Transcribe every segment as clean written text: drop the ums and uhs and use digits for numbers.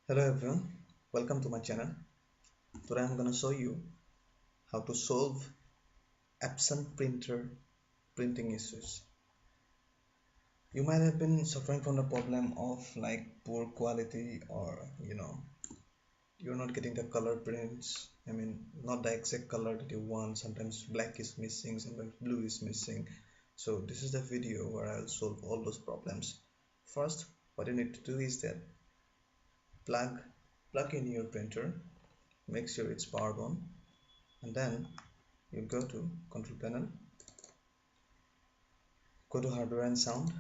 Hello everyone, welcome to my channel. Today I'm gonna show you how to solve Epson printer printing issues. You might have been suffering from the problem of like poor quality or you're not getting the color prints. Not the exact color that you want. Sometimes black is missing, sometimes blue is missing. So this is the video where I'll solve all those problems. First, what you need to do is that plug in your printer, make sure it's powered on, and then you go to control panel, go to hardware and sound,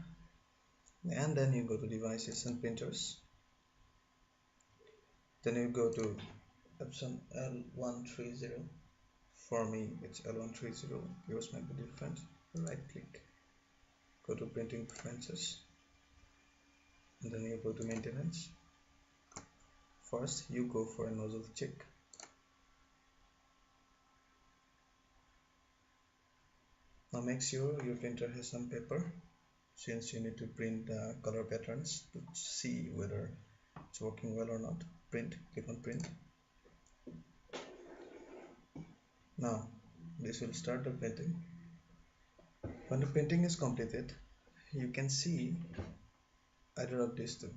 and then you go to devices and printers. Then you go to Epson L130. For me it's L130, yours might be different. Right click, go to printing preferences, and then you go to maintenance. First you go for a nozzle check. Now make sure your printer has some paper, since you need to print the color patterns to see whether it's working well or not. Click on print. Now this will start the printing. When the printing is completed, you can see either of these two,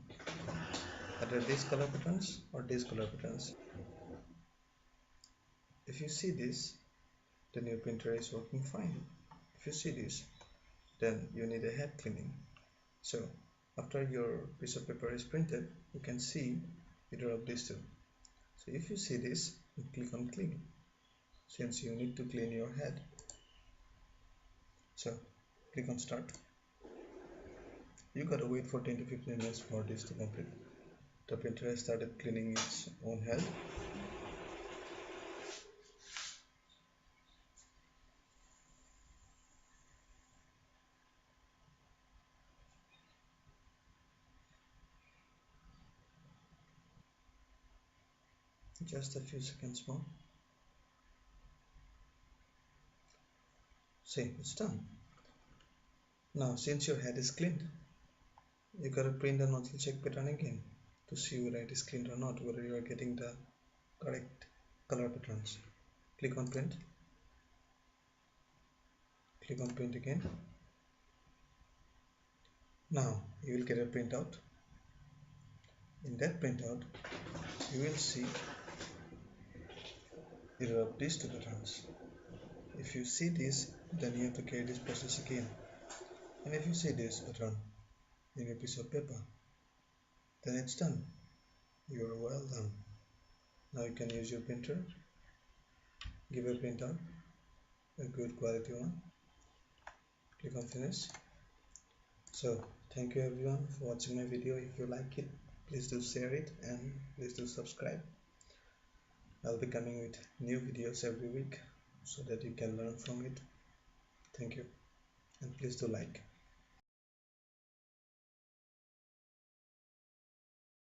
either these color patterns or these color patterns. If you see this, then your printer is working fine. If you see this, then you need a head cleaning. So after your piece of paper is printed, you can see either of these two. So if you see this, you click on clean, since you need to clean your head. So click on start. You gotta wait for 10 to 15 minutes for this to complete. The printer has started cleaning its own head. Just a few seconds more. See, it's done. Now since your head is cleaned, you gotta print the nozzle check pattern again to see whether it is cleaned or not, whether you are getting the correct color patterns. Click on print. Click on print again. Now you will get a printout. In that printout, you will see either of these two patterns. If you see this, then you have to carry this process again. And if you see this pattern in a piece of paper, then it's done. You are well done. Now you can use your printer, give a printout, a good quality one. Click on finish. So thank you everyone for watching my video. If you like it, please do share it and please do subscribe. I'll be coming with new videos every week so that you can learn from it. Thank you, and please do like.